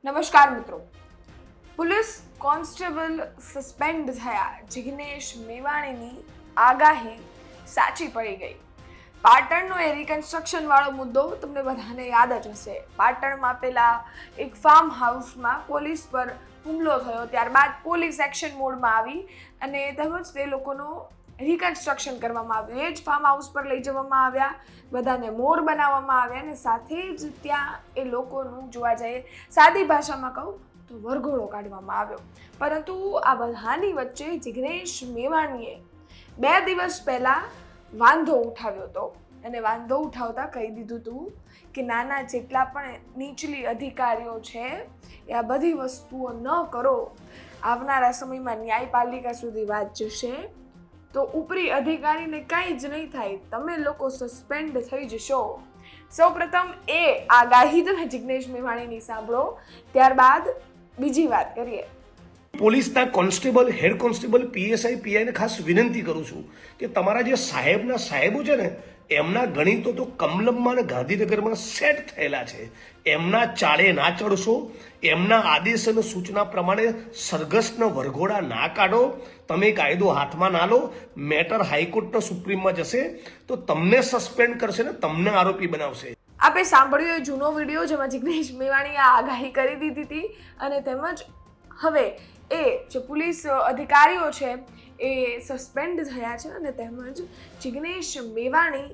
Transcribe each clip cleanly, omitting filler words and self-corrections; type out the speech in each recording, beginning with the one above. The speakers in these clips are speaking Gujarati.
નમસ્કાર મિત્રો. પોલીસ કોન્સ્ટેબલ સસ્પેન્ડ થયા. જિગ્નેશ મેવાણીની આગાહી સાચી પડી ગઈ. પાટણનો એ રિકન્સ્ટ્રક્શન વાળો મુદ્દો તમને બધાને યાદ જ હશે. પાટણમાં પેલા એક ફાર્મ હાઉસમાં પોલીસ પર હુમલો થયો, ત્યારબાદ પોલીસ એક્શન મોડમાં આવી અને તેમજ તે લોકોનો રિકન્સ્ટ્રક્શન કરવામાં આવ્યું. એ જ ફાર્મ હાઉસ પર લઈ જવામાં આવ્યા, બધાને મોર બનાવવામાં આવ્યા અને સાથે જ ત્યાં એ લોકોનું જોવા જઈએ સાદી ભાષામાં કહું તો વરઘોડો કાઢવામાં આવ્યો. પરંતુ આ બધાની વચ્ચે જિગ્નેશ મેવાણીએ 2 દિવસ પહેલા વાંધો ઉઠાવ્યો હતો અને વાંધો ઉઠાવતા કહી દીધું હતું કે નાના જેટલા પણ નીચલી અધિકારીઓ છે એ આ બધી વસ્તુઓ ન કરો. આવનારા સમયમાં ન્યાયપાલિકા સુધી વાત જશે તો ઉપરી અધિકારીને કાંઈ જ નહીં થાય, તમે લોકો સસ્પેન્ડ થઈ જશો. સૌપ્રથમ એ આગાહી તમે જિગ્નેશ મેવાણીની સાંભળો, ત્યારબાદ બીજી વાત કરીએ. પોલીસના કોન્સ્ટેબલ, હેડ કોન્સ્ટેબલ, પીએસઆઈ, પીઆઈને ખાસ વિનંતી કરું છું કે તમારા જે સાહેબો છે ને એમના ગણિતો તો કમલમમાં અને ગાંધીનગરમાં સેટ થયેલા છે. એમના ચાળે ના ચડશો, એમના આદેશ અને સૂચના પ્રમાણે સરઘસના વરઘોડા ના કાઢો, તમે કાયદો હાથમાં ના લો. મેટર હાઈકોર્ટના સુપ્રીમમાં જશે તો તમને સસ્પેન્ડ કરશે ને તમને આરોપી બનાવશે. આપણે સાંભળ્યો એ જૂનો વિડીયો જેમાં જિગ્નેશ મેવાણીએ આગાહી કરી દીધી હતી અને તેમજ હવે એ જે પોલીસ અધિકારીઓ છે એ સસ્પેન્ડ થયા છે અને તેમજ જિગ્નેશ મેવાણી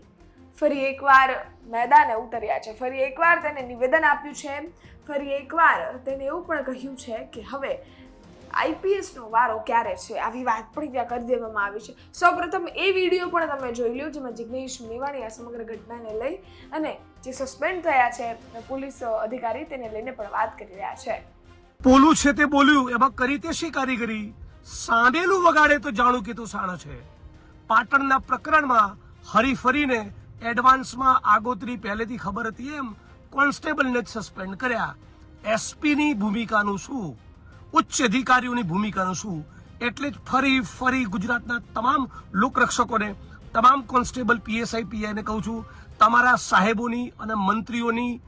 ફરી એકવાર મેદાને ઉતર્યા છે. ફરી એકવાર તેને નિવેદન આપ્યું છે. ફરી એકવાર તેને એવું પણ કહ્યું છે કે હવે આઈપીએસનો વારો ક્યારે છે, આવી વાત પણ ત્યાં કરી દેવામાં આવી છે. સૌપ્રથમ એ વિડીયો પણ તમે જોઈ લો જેમાં જિગ્નેશ મેવાણી આ સમગ્ર ઘટનાને લઈ અને જે સસ્પેન્ડ થયા છે પોલીસ અધિકારી તેને લઈને પણ વાત કરી રહ્યા છે. પોલું છે તે બોલ્યું, એમાં કરી તે શી કારીગરી, સાંભેલું વગાડે તો જાણું કે તું સાણો છે. પાટણના પ્રકરણમાં હરીફરીને એડવાન્સમાં આગોતરી પહેલેથી ખબર હતી એમ કોન્સ્ટેબલને જ સસ્પેન્ડ કર્યા. એસપીની ભૂમિકાનું શું, ઉચ્ચ અધિકારીઓની ભૂમિકાનું શું, એટલે જ ફરી ગુજરાતના તમામ લોકરક્ષકોને, તમામ કોન્સ્ટેબલ, પીએસઆઈ, પીઆઈને કહું છું, તમારા સાહેબોની અને મંત્રીઓની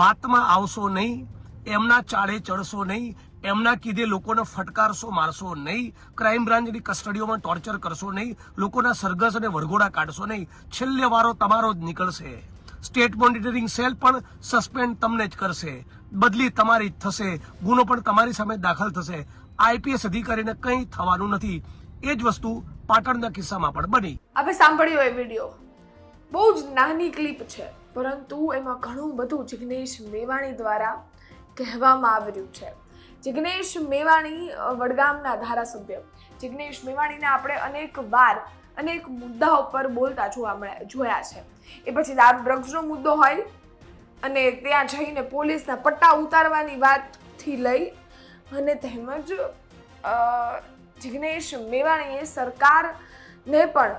વાતમાં આવશો નહીં, એમના ચાળે ચડશો નહીં, એમના કીધે લોકોને ફટકારશો, મારશો નહીં, ક્રાઇમ બ્રાન્ચની કસ્ટડીઓમાં ટોર્ચર કરશો નહીં, લોકોના સરઘસ અને વરઘોડા કાઢશો નહીં. છેલ્લે વારો તમારો જ નીકળશે. સ્ટેટ મોનિટરિંગ સેલ પણ સસ્પેન્ડ તમને જ કરશે, બદલી તમારી જ થશે, ગુનો પણ તમારી સામે દાખલ થશે. આઈપીએસ અધિકારીને કંઈ થવાનું નથી. એ જ વસ્તુ પાટણના કિસ્સામાં પણ બની. આપણે સાંભળ્યો એ વિડીયો, બહુ જ નાની ક્લિપ છે પરંતુ એમાં ઘણું બધું જિગ્નેશ મેવાણી દ્વારા કહેવામાં આવ્યું છે. જિગ્નેશ મેવાણી વડગામના ધારાસભ્ય જિગ્નેશ મેવાણીને આપણે અનેક મુદ્દાઓ પર બોલતા જોયા છે. એ પછી દારૂ ડ્રગ્સનો મુદ્દો હોય અને ત્યાં જઈને પોલીસના પટ્ટા ઉતારવાની વાતથી લઈ અને તેમજ જિગ્નેશ મેવાણીએ સરકારને પણ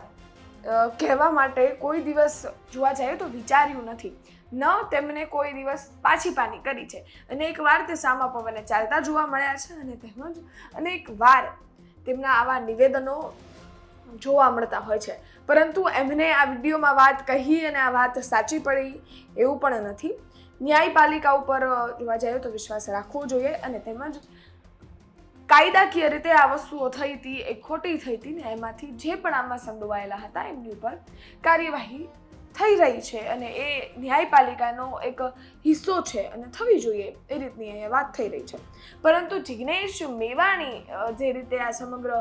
કહેવા માટે કોઈ દિવસ જોવા જાય તો વિચાર્યું નથી, ન તેમને કોઈ દિવસ પાછી પાની કરી છે. અનેક વાર તે સામા પવને ચાલતા જોવા મળ્યા છે અને તેમજ અનેક વાર તેમના આવા નિવેદનો જોવા મળતા હોય છે. પરંતુ એમને આ વિડીયોમાં વાત કહી અને આ વાત સાચી પડી એવું પણ નથી. ન્યાયપાલિકા ઉપર જોવા જાય તો વિશ્વાસ રાખવો જોઈએ અને તેમજ કાયદાકીય રીતે આ વસ્તુઓ થઈ હતી એ ખોટી થઈ હતી ને એમાંથી જે પણ આમાં સંડોવાયેલા હતા એમની ઉપર કાર્યવાહી થઈ રહી છે અને એ ન્યાયપાલિકાનો એક હિસ્સો છે અને થવી જોઈએ એ રીતની અહીંયા વાત થઈ રહી છે. પરંતુ જિગ્નેશ મેવાણી જે રીતે આ સમગ્ર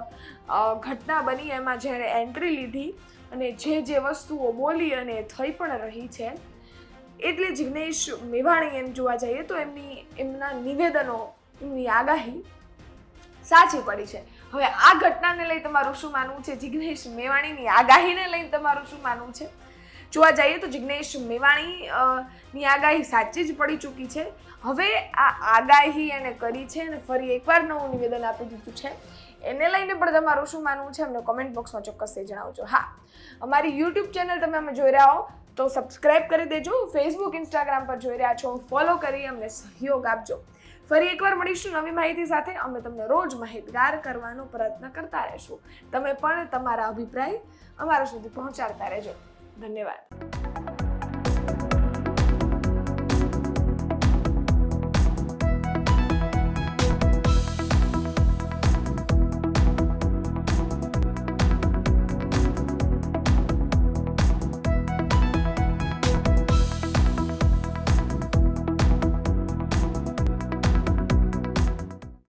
ઘટના બની એમાં જ્યારે એન્ટ્રી લીધી અને જે વસ્તુઓ બોલી અને થઈ પણ રહી છે એટલે જિગ્નેશ મેવાણી એમ જોવા જઈએ તો એમના નિવેદનો, એમની આગાહી સાચી પડી છે. હવે આ ઘટનાને લઈ તમારું શું માનવું છે? જિગ્નેશ મેવાણીની આગાહીને લઈને તમારું શું માનવું છે? જોવા જઈએ તો જિગ્નેશ મેવાણીની આગાહી સાચી જ પડી ચૂકી છે. હવે આ આગાહી એને કરી છે અને ફરી એકવાર નવું નિવેદન આપી દીધું છે. એને લઈને પણ તમારું શું માનવું છે અમને કોમેન્ટ બોક્સમાં ચોક્કસથી જણાવજો. હા, અમારી યુટ્યુબ ચેનલ તમે અમે જોઈ રહ્યા હો તો સબસ્ક્રાઇબ કરી દેજો. ફેસબુક, ઇન્સ્ટાગ્રામ પર જોઈ રહ્યા છો, ફોલો કરી અમને સહયોગ આપજો. ફરી એકવાર મળીશું નવી માહિતી સાથે. અમે તમને રોજ માહિતગાર કરવાનો પ્રયત્ન કરતા રહીશું. તમે પણ તમારા અભિપ્રાય અમારા સુધી પહોંચાડતા રહેજો. ધન્યવાદ.